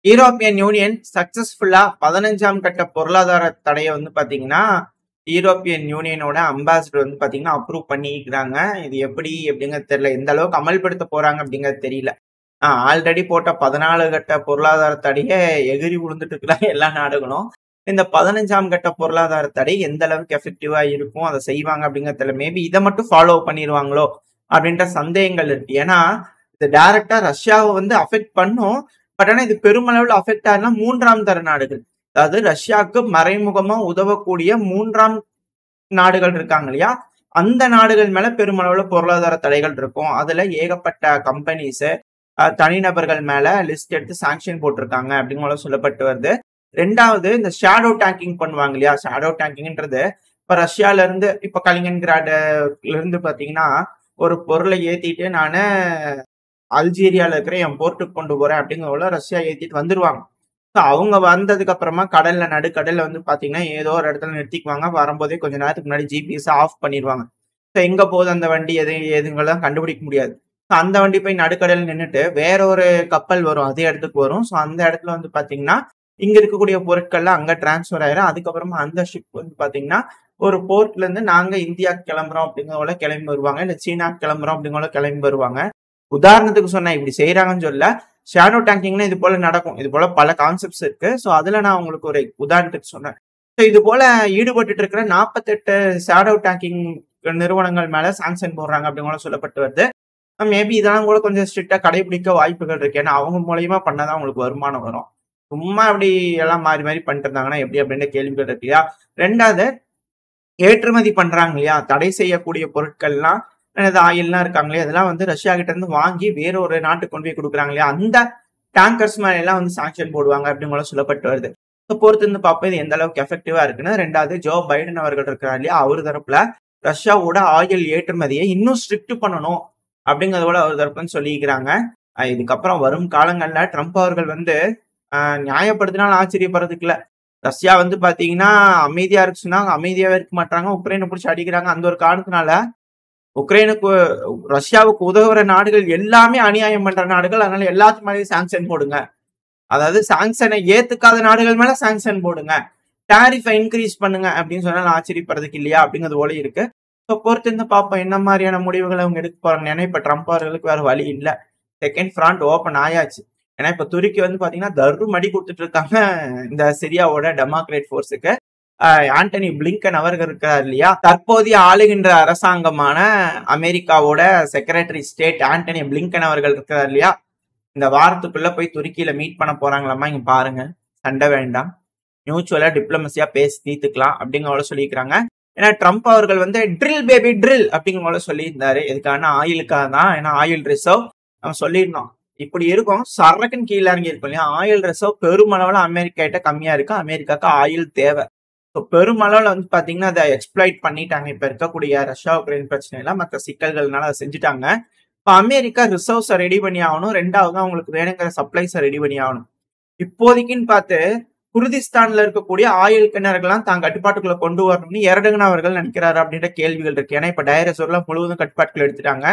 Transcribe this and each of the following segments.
European union சக்சஸ்ஃபுல்லா 15ஆம் கட்ட பொருளாதார தடையை வந்து பாத்தீங்கன்னா யூரோப்பியன் யூனியனோட அம்பாசிடர் வந்து பாத்தீங்கன்னா அப்ரூவ் பண்ணிக்கிறாங்க. இது எப்படி எப்படிங்கிறது தெரியல, எந்த அளவுக்கு அமல்படுத்த போறாங்க அப்படிங்கிறது தெரியல. ஆல்ரெடி போட்ட 14 கட்ட பொருளாதார தடையை எகிரி விழுந்துட்டு இருக்கிறாங்க எல்லா நாடுகளும். இந்த 15ஆம் கட்ட பொருளாதார தடை எந்த அளவுக்கு எஃபெக்டிவா இருக்கும், அதை செய்வாங்க அப்படிங்கிறது தெரியல. மேபி இதை மட்டும் ஃபாலோ பண்ணிடுவாங்களோ அப்படின்ற சந்தேகங்கள் இருக்கு. ஏன்னா இது டைரக்டா ரஷ்யாவை வந்து அஃபெக்ட் பண்ணும். பட் ஆனா இது பெருமளவில் அஃபெக்ட் ஆகுதுன்னா மூன்றாம் தர நாடுகள், அதாவது ரஷ்யாவுக்கு மறைமுகமா உதவக்கூடிய மூன்றாம் நாடுகள் இருக்காங்க இல்லையா, அந்த நாடுகள் மேல பெருமளவுல பொருளாதார தடைகள் இருக்கும். அதுல ஏகப்பட்ட கம்பெனிஸ் தனிநபர்கள் மேல லிஸ்ட் எடுத்து சாங்ஷன் போட்டிருக்காங்க அப்படிங்கிற சொல்லப்பட்டு வருது. ரெண்டாவது, இந்த ஷேடோ டேங்கிங் பண்ணுவாங்க இல்லையா, ஷேடோ டேங்கிங்ன்றது இப்ப ரஷ்யால இருந்து இப்ப கலினின்கிராட்ல இருந்து பாத்தீங்கன்னா ஒரு பொருளை ஏத்திட்டு நானு அல்ஜீரியால இருக்கிற என் போர்ட்டுக்கு கொண்டு போறேன் அப்படிங்கிறத ரஷ்யா ஏத்திட்டு வந்துருவாங்க. அவங்க வந்ததுக்கு அப்புறமா கடல்ல நடுக்கடல்ல வந்து பாத்தீங்கன்னா ஏதோ ஒரு இடத்துல நிறுத்திக்குவாங்க. வரும்போதே கொஞ்ச நேரத்துக்கு முன்னாடி ஜிபிஎஸ் ஆஃப் பண்ணிடுவாங்க. எங்க போகுது அந்த வண்டி எதுங்கெல்லாம் கண்டுபிடிக்க முடியாது. அந்த வண்டி போய் நடுக்கடல் நின்றுட்டு வேற ஒரு கப்பல் வரும், அதே இடத்துக்கு வரும். ஸோ அந்த இடத்துல வந்து பாத்தீங்கன்னா இங்க இருக்கக்கூடிய பொருட்கள்லாம் அங்க டிரான்ஸ்பர் ஆயிரும். அதுக்கப்புறமா அந்த ஷிப் வந்து பாத்தீங்கன்னா ஒரு போர்ட்ல இருந்து நாங்க இந்தியா கிளம்புறோம் அப்படிங்கிறவங்கள கிளம்பி வருவாங்க, இல்ல சீனா கிளம்புறோம் அப்படிங்கிறவங்கள கிளம்பி வருவாங்க. உதாரணத்துக்கு சொன்னேன், இப்படி செய்யறாங்கன்னு சொல்ல. ஷேடோ டேங்கிங்னா இது போல நடக்கும். இது போல பல கான்செப்ட்ஸ் இருக்கு. ஸோ அதுல நான் உங்களுக்கு ஒரு உதாரணத்துக்கு சொன்னேன். ஸோ இது போல ஈடுபட்டு இருக்கிற 48 ஷேடோ டேங்கிங் நிறுவனங்கள் மேல சாங்ஷன் போடுறாங்க அப்படிங்கிற சொல்லப்பட்டு வருது. மேபி இதெல்லாம் கூட கொஞ்சம் ஸ்ட்ரிக்டா கடைபிடிக்க வாய்ப்புகள் இருக்கு. ஏன்னா அவங்க மூலியமா பண்ணாதான் உங்களுக்கு வருமானம் வரும். சும்மா அப்படி எல்லாம் மாறி மாறி பண்ணிட்டு இருந்தாங்கன்னா எப்படி அப்படின்ற கேள்விகள் இருக்கு இல்லையா. ரெண்டாவது, ஏற்றுமதி பண்றாங்க இல்லையா, தடை செய்யக்கூடிய பொருட்கள்லாம் ஆயில்லாம் இருக்காங்களே, அதெல்லாம் வந்து ரஷ்யா கிட்ட இருந்து வாங்கி வேற ஒரு நாட்டுக்கு கொண்டு போய் கொடுக்குறாங்க இல்லையா, அந்த டேங்கர்ஸ் மேல எல்லாம் வந்து சாங்ஷன் போடுவாங்க அப்படின்னு சொல்லப்பட்டு வருது. பொறுத்து இருந்து பார்ப்போம் இது எந்த அளவுக்கு எஃபெக்டிவா இருக்குன்னு. ரெண்டாவது, ஜோ பைடன் அவர்கள் இருக்கிறார் இல்லையா, அவர் தரப்புல ரஷ்யாவோட ஆயில் ஏற்றுமதியை இன்னும் ஸ்ட்ரிக்ட் பண்ணணும் அப்படிங்கறதோட அவர் தரப்புன்னு சொல்லிக்கிறாங்க. இதுக்கப்புறம் வரும் காலங்கள்ல ட்ரம்ப் அவர்கள் வந்து நியாயப்படுத்தினாலும் ஆச்சரியப்படுறதுக்கு இல்ல. ரஷ்யா வந்து பாத்தீங்கன்னா அமைதியா இருக்குன்னா அமைதியாவே இருக்க மாட்டாங்க, உக்ரைனை பிடிச்சி அடிக்கிறாங்க. அந்த ஒரு காரணத்தினால உக்ரைனுக்கு ரஷ்யாவுக்கு உதவுற நாடுகள் எல்லாமே அநியாயம் பண்ற நாடுகள். அதனால எல்லாத்து மேலேயும் சாங்ஷன் போடுங்க. அதாவது சாங்ஷனை ஏத்துக்காத நாடுகள் மேல சாங்ஷன் போடுங்க, டாரிஃபை இன்க்ரீஸ் பண்ணுங்க அப்படின்னு சொன்னாலும் ஆச்சரியப்படுறதுக்கு இல்லையா அப்படிங்கிறது போல இருக்கு. ஸோ பொறுத்து இருந்து பார்ப்போம் என்ன மாதிரியான முடிவுகளை அவங்க எடுக்க போறாங்க. ஏன்னா இப்ப ட்ரம்ப் அவர்களுக்கு வேற வழி இல்லை. செகண்ட் ஃப்ரண்ட் ஓப்பன் ஆயாச்சு. ஏன்னா இப்ப துருக்கி வந்து பாத்தீங்கன்னா தர்ரும் அடி கொடுத்துட்டு இருக்காங்க இந்த சிரியாவோட டெமோக்ரேட் போர்ஸுக்கு. ஆண்டனி பிளிங்கன் அவர்கள் இருக்கிறார் இல்லையா, தற்போதைய ஆளுகின்ற அரசாங்கமான அமெரிக்காவோட செக்ரட்டரி ஸ்டேட் ஆண்டனி பிளிங்கன் அவர்கள் இருக்கிறார் இல்லையா, இந்த வாரத்துக்குள்ள போய் துருக்கியில மீட் பண்ண போறாங்களாமா. இங்க பாருங்க, சண்டை வேண்டாம், மியூச்சுவலா டிப்ளமசியா பேசி தீர்த்துக்கலாம் அப்படிங்கிற சொல்லியிருக்காங்க. ஏன்னா ட்ரம்ப் அவர்கள் வந்து ட்ரில் பேபி ட்ரில் அப்படிங்கிற சொல்லியிருந்தாரு. எதுக்கான ஆயிலுக்காக தான். ஏன்னா ஆயில் ரிசர்வ் நம்ம சொல்லியிருந்தோம் இப்படி இருக்கும், சரக்குன்னு கீழே இறங்கி இருக்கும் இல்லையா. ஆயில் ரிசர்வ் பெருமளவுல அமெரிக்கா கிட்ட கம்மியா இருக்கு. அமெரிக்காவுக்கு ஆயில் தேவை. பெருமளவுல வந்து பாத்தீங்கன்னா அதை எக்ஸ்ப்ளாய்ட் பண்ணிட்டாங்க. இப்ப இருக்கக்கூடிய ரஷ்யா உக்ரைன் பிரச்சனை எல்லாம் மற்ற சிக்கல்கள்னால அதை செஞ்சுட்டாங்க. இப்ப அமெரிக்கா ரிசர்வ்ஸை ரெடி பண்ணி ஆகணும். ரெண்டாவது அவங்களுக்கு வேணுங்கிற சப்ளைஸை ரெடி பண்ணி ஆகணும். இப்போதைக்குன்னு பார்த்து குர்திஸ்தான்ல இருக்கக்கூடிய ஆயில் கிணறுகள்லாம் தான் கட்டுப்பாட்டுக்குள்ள கொண்டு வரணும்னு எர்டகன் அவர்கள் நினைக்கிறாரு அப்படின்ற கேள்விகள் இருக்கு. ஏன்னா இப்ப டைரஸோர்லாம் முழுவதும் கட்டுப்பாட்டுக்குள்ள எடுத்துட்டாங்க.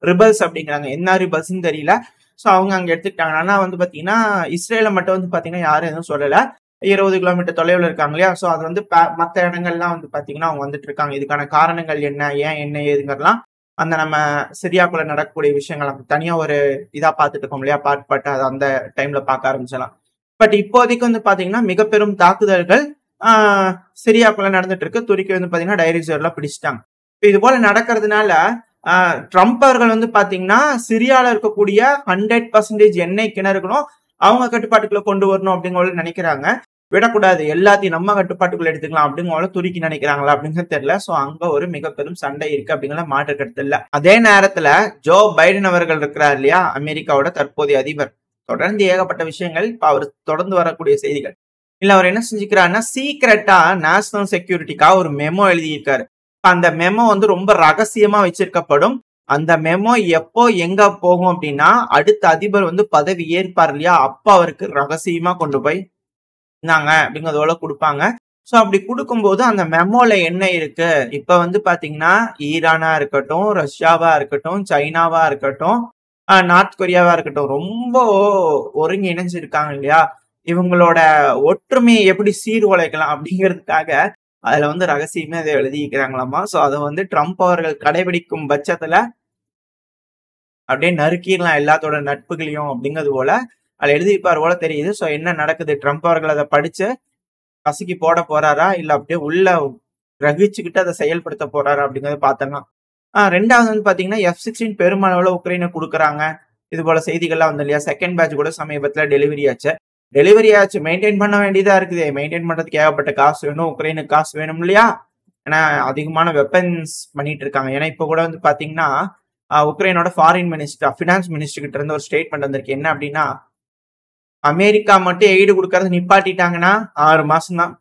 ரிபல்ஸ் அப்படிங்கிறாங்க, என்ன ரிபல்ஸ்ன்னு தெரியல. ஸோ அவங்க அங்க எடுத்துக்கிட்டாங்க. ஆனா வந்து பாத்தீங்கன்னா இஸ்ரேல மட்டும் வந்து பாத்தீங்கன்னா யாரும் எதுவும் சொல்லல. 20 கிலோமீட்டர் தொலைவில் இருக்காங்க இல்லையா. ஸோ அது வந்து மற்ற இடங்கள்லாம் வந்து பாத்தீங்கன்னா அவங்க வந்துட்டு இருக்காங்க. இதுக்கான காரணங்கள் என்ன, ஏன் என்ன ஏதுங்கிறலாம் அந்த நம்ம சிரியாக்குள்ள நடக்கக்கூடிய விஷயங்கள் தனியா ஒரு இதா பார்த்துட்டு இருக்கோம் இல்லையா, பார்ட் அது அந்த டைம்ல பார்க்க ஆரம்பிச்சலாம். பட் இப்போதைக்கு வந்து பாத்தீங்கன்னா மிக பெரும் தாக்குதல்கள் சிரியாக்குள்ள நடந்துட்டு இருக்கு. துருக்கி வந்து பாத்தீங்கன்னா டைரிசர்லாம் பிடிச்சிட்டாங்க. இது போல நடக்கிறதுனால ட்ரம்ப் அவர்கள் வந்து பாத்தீங்கன்னா சிரியால இருக்கக்கூடிய 100% எண்ணெய் கிணறுகளும் அவங்க கட்டுப்பாட்டுக்குள்ள கொண்டு வரணும் அப்படிங்கிற நினைக்கிறாங்க. விடக்கூடாது, எல்லாத்தையும் நம்ம கட்டுப்பாட்டுக்குள்ள எடுத்துக்கலாம் அப்படிங்கிற துருக்கி நினைக்கிறாங்களா அப்படின்னு தெரியல. சோ அங்க ஒரு மிக பெரும் சண்டை இருக்கு அப்படிங்கிற மாற்று கருத்து இல்ல. அதே நேரத்துல ஜோ பைடன் அவர்கள் இருக்கிறார் இல்லையா, அமெரிக்காவோட தற்போதைய அதிபர், தொடர்ந்து ஏகப்பட்ட விஷயங்கள் இப்ப அவர் தொடர்ந்து வரக்கூடிய செய்திகள் இல்ல. அவர் என்ன செஞ்சுக்கிறாருன்னா சீக்கிரட்டா நேஷனல் செக்யூரிட்டிக்காக ஒரு மெமோ எழுதியிருக்காரு. அந்த மெமோ வந்து ரொம்ப ரகசியமா வச்சிருக்கப்படும். அந்த மெமோ எப்போ எங்க போகும் அப்படின்னா அடுத்த அதிபர் வந்து பதவி ஏற்பார் இல்லையா, அப்ப அவருக்கு ரகசியமா கொண்டு போய் நாங்க அப்படிங்கிறதோட கொடுப்பாங்க. ஸோ அப்படி கொடுக்கும்போது அந்த மெமோல என்ன இருக்கு, இப்ப வந்து பாத்தீங்கன்னா ஈரானா இருக்கட்டும், ரஷ்யாவா இருக்கட்டும், சைனாவா இருக்கட்டும், நார்த் கொரியாவா இருக்கட்டும், ரொம்ப ஒருங்கி இணைஞ்சிருக்காங்க இல்லையா? இவங்களோட ஒற்றுமையை எப்படி சீர்குலைக்கலாம் அப்படிங்கிறதுக்காக அதுல வந்து ரகசியமே அதை எழுதிக்கிறாங்களாமா. சோ அதை வந்து ட்ரம்ப் அவர்கள் கடைபிடிக்கும் பட்சத்துல அப்படியே நறுக்கிடலாம் எல்லாத்தோட நட்புகளையும் அப்படிங்கிறது போல அதுல எழுதியிருப்பார் போல தெரியுது. சோ என்ன நடக்குது? ட்ரம்ப் அவர்கள் அதை படிச்சு கசக்கி போட போறாரா, இல்ல அப்படியே உள்ள கிரகிச்சுக்கிட்டு அதை செயல்படுத்த போறாரா அப்படிங்கறத பார்த்தோம்னா. ரெண்டாவது வந்து பாத்தீங்கன்னா F-16 பெருமளவுல உக்ரைனை கொடுக்குறாங்க. இது போல செய்திகள்லாம் வந்து இல்லையா? செகண்ட் பேட்ச் கூட சமீபத்துல டெலிவரி ஆச்சு. டெலிவரி ஆச்சு, மெயின்டைன் பண்ண வேண்டியதா இருக்குது. மெயின்டைன் பண்றதுக்கு ஏகப்பட்ட காசு வேணும், உக்ரைனுக்கு காசு வேணும் இல்லையா? ஏன்னா அதிகமான வெப்பன்ஸ் பண்ணிட்டு இருக்காங்க. ஏன்னா இப்ப கூட வந்து பாத்தீங்கன்னா உக்ரைனோட ஃபாரின் மினிஸ்டர், ஃபினான்ஸ் மினிஸ்டர் கிட்ட இருந்து ஒரு ஸ்டேட்மெண்ட் வந்திருக்கு. என்ன அப்படின்னா, அமெரிக்கா மட்டும் எய்டு கொடுக்கறது நிப்பாட்டிட்டாங்கன்னா 6 மாசம் தான்.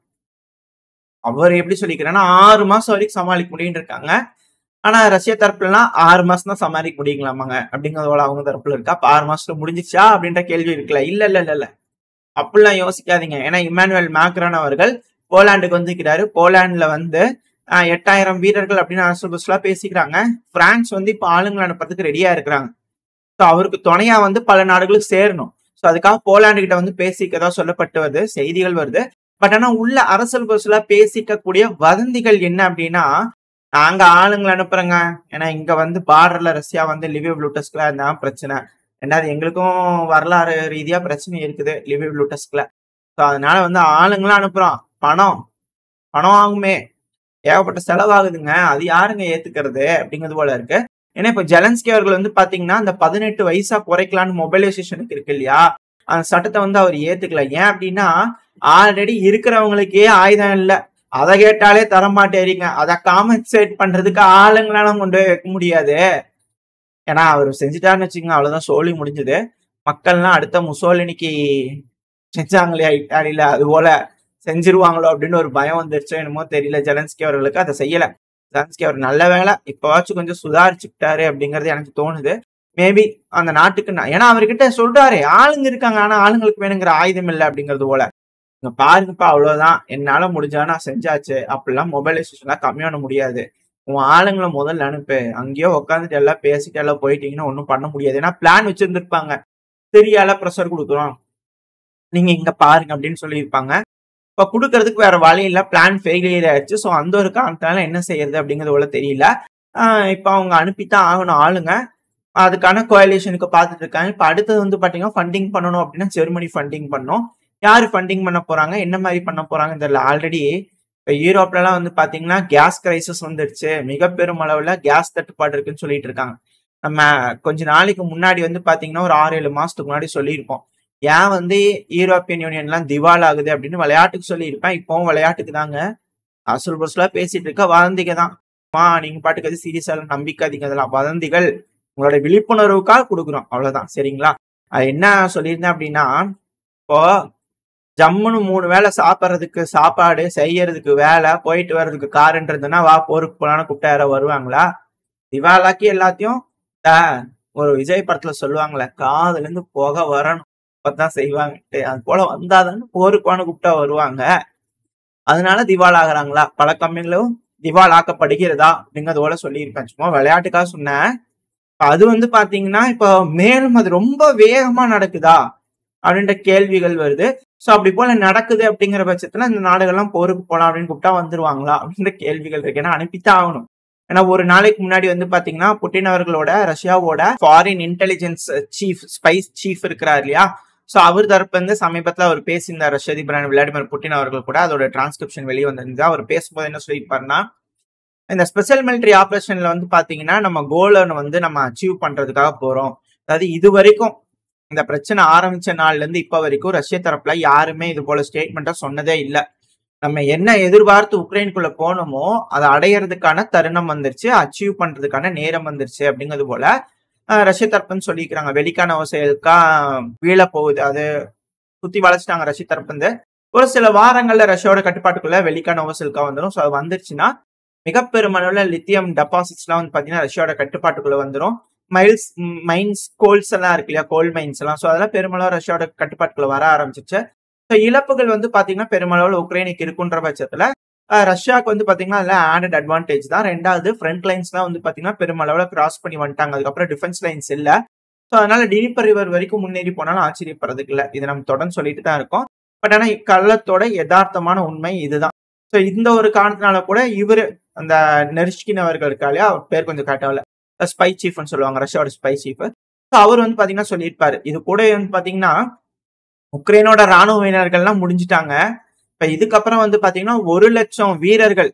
அவர் எப்படி சொல்லிக்கிறாங்கன்னா 6 மாசம் வரைக்கும் சமாளிக்க முடியும்னு இருக்காங்க. ஆனா ரஷ்யா தரப்புலாம் 6 மாசம் தான் சமாளிக்க முடியுங்களாமாங்க அப்படிங்கறதோட அவங்க தரப்புல இருக்கா. அப்ப 6 மாசத்துல முடிஞ்சிச்சா அப்படின்ற கேள்வி இருக்குல்ல. இல்ல இல்ல இல்ல இல்ல அப்படிலாம் யோசிக்காதீங்க. ஏன்னா இமானுவேல் மேக்ரான் அவர்கள் போலாண்டுக்கு வந்துக்கிறாரு. போலாண்டுல வந்து 8000 வீரர்கள் அப்படின்னு அரசு பேசிக்கிறாங்க. பிரான்ஸ் வந்து இப்ப ஆளுங்களை அனுப்புறதுக்கு ரெடியா இருக்கிறாங்க. ஸோ அவருக்கு துணையா வந்து பல நாடுகளுக்கு சேரணும். ஸோ அதுக்காக போலாண்டு கிட்ட வந்து பேசிக்கதா சொல்லப்பட்டு வருது, செய்திகள் வருது. பட் ஆனா உள்ள அரசல் புரசலா பேசிக்கக்கூடிய வதந்திகள் என்ன அப்படின்னா, நாங்க ஆளுங்களை அனுப்புறோங்க. ஏன்னா இங்க வந்து பார்டர்ல ரஷ்யா வந்து லிவிவ் லூட்டஸ்க்குலாம் இருந்தா பிரச்சனை. ரெண்டாவது எங்களுக்கும் வரலாறு ரீதியா பிரச்சனை இருக்குது லிவிவ் லூட்டஸ்க்குல. ஸோ அதனால வந்து ஆளுங்களாம் அனுப்புறோம். பணம் பணம் ஆகுமே, ஏகப்பட்ட செலவாகுதுங்க. அது யாருங்க ஏத்துக்கிறது அப்படிங்கிறது போல இருக்கு. ஏன்னா இப்ப ஜெலன்ஸ்கி அவர்கள் வந்து பாத்தீங்கன்னா அந்த 18 வயசா குறைக்கலான்னு மொபைலைசேஷனுக்கு இருக்கு இல்லையா? அந்த சட்டத்தை வந்து அவர் ஏத்துக்கல. ஏன் அப்படின்னா ஆல்ரெடி இருக்கிறவங்களுக்கே ஆயுதம் இல்ல. அதை கேட்டாலே தரமாட்டேறீங்க. அதை காம்பன்சேட் பண்றதுக்கு ஆளுங்களால கொண்டு வைக்க முடியாது. ஏன்னா அவர் செஞ்சுட்டாருன்னு வச்சுக்கோங்க, அவ்வளவுதான், சோழி முடிஞ்சது. மக்கள்லாம் அடுத்த முசோலினிக்கு செஞ்சாங்க இல்லையா இட்டாலியில, அது போல செஞ்சிருவாங்களோ அப்படின்னு ஒரு பயம் வந்துருச்சோ என்னமோ தெரியல ஜெலன்ஸ்கி அவர்களுக்கு. அதை செய்யல. ஜெலன்ஸ்கி அவர் நல்ல வேலை இப்பவாச்சும் கொஞ்சம் சுதாரிச்சுக்கிட்டாரு அப்படிங்கிறது எனக்கு தோணுது. மேபி அந்த நாட்டுக்கு ஏன்னா அவர்கிட்ட சொல்றாரு ஆளுங்க இருக்காங்க, ஆனா ஆளுங்களுக்கு வேணுங்கிற ஆயுதம் இல்லை அப்படிங்கிறது போல. இங்க பாருங்கப்பா, அவ்வளவுதான், என்னால முடிஞ்சா நான் செஞ்சாச்சு. அப்படிலாம் மொபைலைசேஷன்லாம் கம்மி பண்ண முடியாது. உன் ஆளுங்களை முதல்ல அனுப்பு. அங்கேயோ உட்காந்துட்டு எல்லாம் பேசிட்டு எல்லாம் போயிட்டீங்கன்னா ஒன்றும் பண்ண முடியாது. ஏன்னா பிளான் வச்சிருந்துருப்பாங்க. சரியால ப்ரெஷர் கொடுக்குறோம், நீங்க இங்க பாருங்க அப்படின்னு சொல்லியிருப்பாங்க. இப்ப குடுக்கறதுக்கு வேற வழி இல்ல. பிளான் ஃபெயிலியர் ஆயிடுச்சு. ஸோ அந்த ஒரு காரணத்தால என்ன செய்யறது அப்படிங்கிறது போல தெரியல. இப்ப அவங்க அனுப்பித்தான் ஆகணும் ஆளுங்க. அதுக்கான கோயலேஷனுக்கு பார்த்துட்டு இருக்காங்க. இப்ப அடுத்தது வந்து பாத்தீங்கன்னா ஃபண்டிங் பண்ணணும் அப்படின்னா ஜெர்மனி ஃபண்டிங் பண்ணும். யாரு ஃபண்டிங் பண்ண போறாங்க, என்ன மாதிரி பண்ண போறாங்க தெரியல. ஆல்ரெடி இப்ப யூரோப்ல எல்லாம் வந்து பாத்தீங்கன்னா கேஸ் கிரைசிஸ் வந்துருச்சு. மிக பெரும் அளவுல கேஸ் தட்டுப்பாடு இருக்குன்னு சொல்லிட்டு இருக்காங்க. நம்ம கொஞ்ச நாளைக்கு முன்னாடி வந்து பாத்தீங்கன்னா ஒரு 6-7 மாசத்துக்கு முன்னாடி சொல்லியிருப்போம். ஏன் வந்து யூரோப்பியன் யூனியன் எல்லாம் திவால் ஆகுது அப்படின்னு விளையாட்டுக்கு சொல்லியிருப்பேன். இப்பவும் விளையாட்டுக்கு தாங்க. அசுல் புசுலா பேசிட்டு இருக்க வதந்திக தான். நீங்க பாட்டுக்கு அது சீரியஸா நம்பிக்காதீங்க, அதெல்லாம் வதந்திகள். உங்களோட விழிப்புணர்வுக்காக கொடுக்குறோம், அவ்வளவுதான், சரிங்களா? அது என்ன சொல்லியிருந்தேன் அப்படின்னா, இப்போ ஜம்முன்னு 3 வேளை சாப்பிட்றதுக்கு சாப்பாடு, செய்யறதுக்கு வேலை, போயிட்டு வர்றதுக்கு காருன்றதுன்னா வா போருக்கு போலான்னு கூப்பிட்டா யாரோ வருவாங்களா? திவாலாக்கி எல்லாத்தையும் ஒரு விஜய் படத்துல சொல்லுவாங்களே, காதுல இருந்து புகை வரணும் அப்பதான் செய்வாங்கட்டு. அது போல வந்தாதானே போருக்குவான்னு கூப்பிட்டா வருவாங்க. அதனால திவால் ஆகுறாங்களா? பல கம்பெனிகளும் திவால் ஆக்கப்படுகிறதா அப்படிங்கறது போல சொல்லியிருப்பேன். சும்மா விளையாட்டுக்காக சொன்னேன். அது வந்து பாத்தீங்கன்னா இப்ப மேலும் அது ரொம்ப வேகமா நடக்குதா அப்படின்ற கேள்விகள் வருது. சோ அப்படி போல நடக்குது அப்படிங்கிற பட்சத்துல இந்த நாடுகள்லாம் போருக்கு போலாம் அப்படின்னு கூப்பிட்டா வந்துருவாங்களா அப்படின்ற கேள்விகள் இருக்கு. ஏன்னா அனுப்பித்தான் ஆகணும். ஏன்னா ஒரு நாளைக்கு முன்னாடி வந்து பாத்தீங்கன்னா புட்டின் அவர்களோட ரஷ்யாவோட foreign intelligence chief, spies chief இருக்கிறார் இல்லையா? சோ அவர் தரப்பு வந்து சமீபத்துல அவர் பேசியிருந்தார் ரஷ்ய அதிபர் விளாடிமிர் புட்டின் அவர்கள் கூட. அதோட டிரான்ஸ்கிரிப்ஷன் வெளியே வந்திருந்தது. அவர் பேசும்போது என்ன சொல்லியிருப்பாருன்னா, இந்த ஸ்பெஷல் மிலிட்டரி ஆபரேஷன்ல வந்து பாத்தீங்கன்னா நம்ம கோலை வந்து நம்ம அச்சீவ் பண்றதுக்காக போறோம். அதாவது இது வரைக்கும் இந்த பிரச்சனை ஆரம்பிச்ச நாள்ல இருந்து இப்ப வரைக்கும் ரஷ்ய தரப்புல யாருமே இது போல ஸ்டேட்மெண்ட்டா சொன்னதே இல்லை. நம்ம என்ன எதிர்பார்த்து உக்ரைனுக்குள்ள போனோமோ அதை அடையறதுக்கான தருணம் வந்துருச்சு, அச்சீவ் பண்றதுக்கான நேரம் வந்துருச்சு அப்படிங்கிறது போல ரஷ்ய தரப்புன்னு சொல்லிக்கிறாங்க. வெடிக்கான ஓசைகளுக்கா வீழ போகுது, அது சுத்தி வளைச்சிட்டாங்க ரஷ்ய தரப்பு வந்து. ஒரு சில வாரங்கள்ல ரஷ்யாவோட கட்டுப்பாட்டுக்குள்ள வெடிக்கான ஓசைகளுக்கா வந்துடும். ஸோ அது வந்துருச்சுன்னா மிக பெருமளவுல லித்தியம் டெபாசிட்ஸ் எல்லாம் வந்து பாத்தீங்கன்னா ரஷ்யாவோட கட்டுப்பாட்டுக்குள்ள வந்துடும். மைன்ஸ், கோல்ஸ் எல்லாம் இருக்கு இல்லையா, கோல் மைன்ஸ் எல்லாம். ஸோ அதெல்லாம் பெருமளவு ரஷ்யாவோட கட்டுப்பாட்டுக்குள்ள வர ஆரம்பிச்சிச்சு. ஸோ இழப்புகள் வந்து பாத்தீங்கன்னா பெருமளவுல உக்ரைனுக்கு இருக்குன்ற பட்சத்துல ரஷ்யாவுக்கு வந்து பாத்தீங்கன்னா அதுல ஆடட் அட்வான்டேஜ் தான். ரெண்டாவது ஃப்ரண்ட் லைன்ஸ் தான் வந்து பாத்தீங்கன்னா பெருமளவுல கிராஸ் பண்ணி வந்துட்டாங்க. அதுக்கப்புறம் டிஃபென்ஸ் லைன்ஸ் இல்ல. ஸோ அதனால டினிப்பர் ரிவர் வரைக்கும் முன்னேறி போனாலும் ஆச்சரியப்படுறதுக்கு இல்லை. இதை நம்ம தொடர்ந்து சொல்லிட்டு தான் இருக்கோம். பட் ஆனா கள்ளத்தோட யதார்த்தமான உண்மை இதுதான். ஸோ இந்த ஒரு காரணத்தினால கூட இவரு அந்த நெருஷ்கின் அவர்கள் இருக்கா இல்லையா, அவர் பேர் கொஞ்சம் காட்டவில்லை, ஸ்பை சீஃப்னு சொல்லுவாங்க, ரஷ்யாவோட ஸ்பை சீஃப். ஸோ அவர் வந்து பாத்தீங்கன்னா சொல்லியிருப்பாரு, இது கூட வந்து பாத்தீங்கன்னா உக்ரைனோட ராணுவ வீரர்கள்லாம் முடிஞ்சிட்டாங்க. இப்ப இதுக்கப்புறம் வந்து பாத்தீங்கன்னா 1,00,000 வீரர்கள்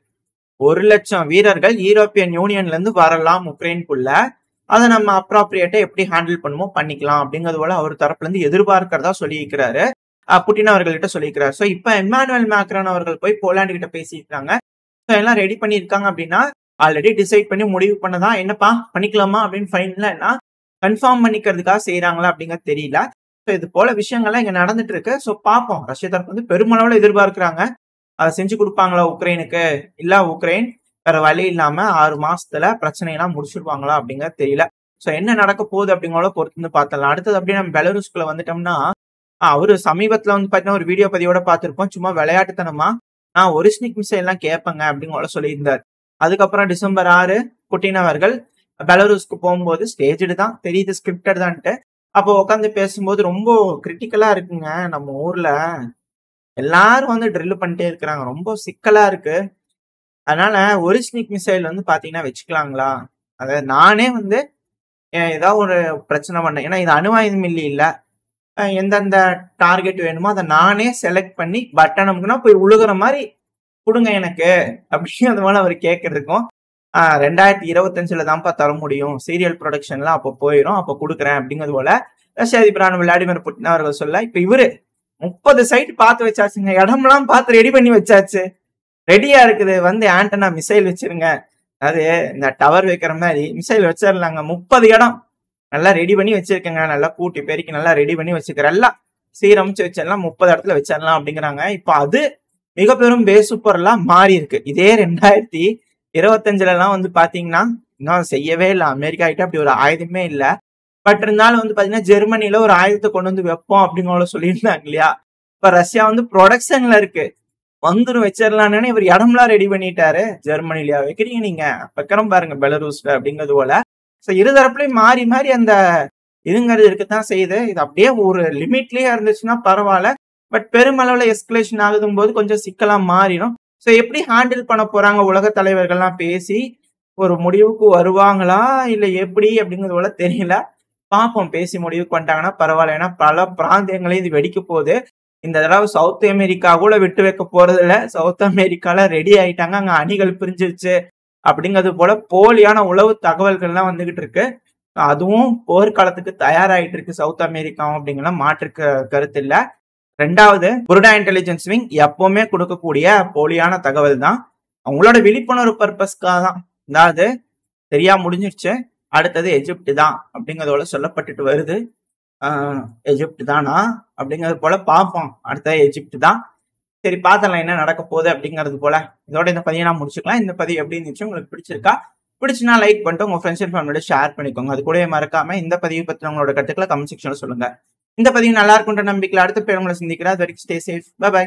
1,00,000 வீரர்கள் யூரோப்பியன் யூனியன்ல இருந்து வரலாம் உக்ரைனுக்குள்ள. அதை நம்ம அப்ராப்ரியேட்டா எப்படி ஹேண்டில் பண்ணுமோ பண்ணிக்கலாம் அப்படிங்கிறது போல அவர் தரப்புல இருந்து எதிர்பார்க்கிறதா சொல்லியிருக்கிறாரு. புட்டின் அவர்கள்கிட்ட சொல்லியிருக்கிறாரு. ஸோ இப்ப எம்மானுவேல் மேக்ரான் அவர்கள் போய் போலாண்டு கிட்ட பேசியிருக்காங்க. ஸோ எல்லாம் ரெடி பண்ணியிருக்காங்க அப்படின்னா ஆல்ரெடி டிசைட் பண்ணி முடிவு பண்ணதான், என்னப்பா பண்ணிக்கலாமா அப்படின்னு ஃபைனலா என்ன கன்ஃபார்ம் பண்ணிக்கிறதுக்காக செய்யறாங்களா அப்படிங்கிறது தெரியல. ஸோ இது போல விஷயங்கள்லாம் இங்க நடந்துட்டு இருக்கு. ஸோ பார்ப்போம். ரஷ்ய தரப்பு வந்து பெருமளவுல எதிர்பார்க்கிறாங்க. அதை செஞ்சு கொடுப்பாங்களா உக்ரைனுக்கு, இல்ல உக்ரைன் வேற வழி இல்லாம 6 மாசத்துல பிரச்சனையெல்லாம் முடிச்சிருவாங்களா அப்படிங்கிறது தெரியல. ஸோ என்ன நடக்க போகுது அப்படிங்கிறத பொறுத்து வந்து பார்த்தலாம். அடுத்தது அப்படியே நம்ம பெலருஸ்குள்ள வந்துட்டோம்னா, அவரு சமீபத்துல வந்து பாத்தீங்கன்னா ஒரு வீடியோ பதிவோட பார்த்திருப்போம். சும்மா விளையாட்டுத்தனமா நான் ஒரிஸ்னிக் மிசைல் எல்லாம் கேட்பேங்க அப்படிங்கிற சொல்லியிருந்தார். அதுக்கப்புறம் டிசம்பர் 6 புட்டின் அவர்கள் பெலருஸ்க்கு போகும்போது ஸ்டேஜ்டு தான் தெரியுது, ஸ்கிரிப்டட் தான்ட்டு. அப்போ உட்காந்து பேசும்போது ரொம்ப கிரிட்டிக்கலா இருக்குங்க, நம்ம ஊர்ல எல்லாரும் வந்து ட்ரில் பண்ணிட்டே இருக்கிறாங்க, ரொம்ப சிக்கலா இருக்கு. அதனால ஒரிஸ்னிக் மிசைல் வந்து பாத்தீங்கன்னா வச்சுக்கலாங்களா, அதாவது நானே வந்து ஏதாவது ஒரு பிரச்சனை பண்ணேன், ஏன்னா இது அணு ஆயுதம் மில்லி இல்ல, எந்தெந்த டார்கெட் வேணுமோ அதை நானே செலக்ட் பண்ணி பட்டன் அமுக்குனா போய் உழுகுற மாதிரி கொடுங்க எனக்கு அப்படின்னு அது போல அவர் கேட்கறதுக்கும் 2025 தான்ப்பா தர முடியும், சீரியல் ப்ரொடக்ஷன்லாம் அப்போ போயிடும், அப்போ கொடுக்குறேன் அப்படிங்கிறது போல ரஷ்ய அதிபரான விளாடிமிர் புட்டின் அவர்கள் சொல்ல. இப்ப இவரு 30 சைட் பார்த்து வச்சாச்சுங்க, இடம்லாம் பார்த்து ரெடி பண்ணி வச்சாச்சு, ரெடியா இருக்குது, வந்து ஆண்டனா மிசைல் வச்சிருங்க, அது இந்த டவர் வைக்கிற மாதிரி மிசைல் வச்சிடலாங்க, 30 இடம் நல்லா ரெடி பண்ணி வச்சிருக்கேங்க, நல்லா கூட்டி பெருக்கி நல்லா ரெடி பண்ணி வச்சுக்கிறேன், எல்லாம் சீரமைச்சு வச்சிடலாம், 30 இடத்துல வச்சிடலாம் அப்படிங்கிறாங்க. இப்ப அது மிக பெரும் பேசுப்பொருளா மாறி இருக்கு. இதே 2025 வந்து பாத்தீங்கன்னா இன்னும் செய்யவே இல்லை, அமெரிக்கா கிட்ட அப்படி ஒரு ஆயுதமே இல்லை. பட் இருந்தாலும் வந்து பாத்தீங்கன்னா ஜெர்மனில ஒரு ஆயுதத்தை கொண்டு வந்து வைப்போம் அப்படிங்கிற சொல்லியிருந்தாங்க இல்லையா. இப்ப ரஷ்யா வந்து ப்ரொடக்ஷன்ல இருக்கு, வந்துரும் வச்சிடலான்னு இவர் இடம்லாம் ரெடி பண்ணிட்டாரு. ஜெர்மனிலயா வைக்கிறீங்க நீங்க, வைக்கிறோம் பாருங்க பெலரூஸ்ல அப்படிங்கிறது போல. ஸோ இருதரப்புலையும் மாறி மாறி அந்த இதுங்கிறது இருக்குதான் செய்யுது. இது அப்படியே ஒரு லிமிட்லயே இருந்துச்சுன்னா பரவாயில்ல, பட் பெருமளவுல எஸ்கலேஷன் ஆகுதும் போது கொஞ்சம் சிக்கலா மாறிடும். ஸோ எப்படி ஹேண்டில் பண்ண போறாங்க உலக தலைவர்கள்லாம் பேசி ஒரு முடிவுக்கு வருவாங்களா இல்ல எப்படி அப்படிங்கிறது போல தெரியல. பார்ப்போம், பேசி முடிவுக்கு வந்துட்டாங்கன்னா பரவாயில்ல. ஏன்னா பல பிராந்தியங்களையும் இது வெடிக்க போகுது. இந்த தடவை சவுத் அமெரிக்கா கூட விட்டு வைக்க போறது இல்ல, சவுத் அமெரிக்கால ரெடி ஆயிட்டாங்க, அங்க அணிகள் பிரிஞ்சிருச்சு அப்படிங்கிறது போல போலியான உளவு தகவல்கள்லாம் வந்துகிட்டு இருக்கு. அதுவும் போர்க்காலத்துக்கு தயாராயிட்டு இருக்கு சவுத் அமெரிக்காவும் அப்படிங்கிற மாற்று கருத்து இல்ல. ரெண்டாவது, புருடா இன்டெலிஜென்ஸ் விங் எப்பவுமே கொடுக்கக்கூடிய போலியான தகவல் தான், அவங்களோட விழிப்புணர்வு பர்பஸ்க்காக தான். அதாவது சரியா முடிஞ்சிருச்சு, அடுத்தது எஜிப்ட் தான் அப்படிங்கிறதோட சொல்லப்பட்டுட்டு வருது. எஜிப்ட் தானா அப்படிங்கிறது போல பார்ப்போம், அடுத்தது எஜிப்ட் தான். சரி பார்த்தலாம் என்ன நடக்க போகுது அப்படிங்கிறது போல. இதோட இந்த பதிவை நான் முடிச்சுக்கலாம். இந்த பதிவு எப்படி இருந்துச்சு, உங்களுக்கு பிடிச்சிருக்கா? பிடிச்சுனா லைக் பண்ணிட்டு உங்க ஃப்ரெண்ட்ஸ் அண்ட் ஃபேமிலியோட ஷேர் பண்ணிக்கோங்க. அது கூட மறக்காம இந்த பதிவு பத்தி உங்களோட கருத்துக்களை கமெண்ட் செக்ஷன்ல சொல்லுங்க. இந்த பதிவு நல்லா இருக்குன்ற நம்பிக்கையில் அடுத்த பேர் உங்களை சந்திக்கிறேன். அது வரைக்கும் ஸ்டே சேஃப், பை பை.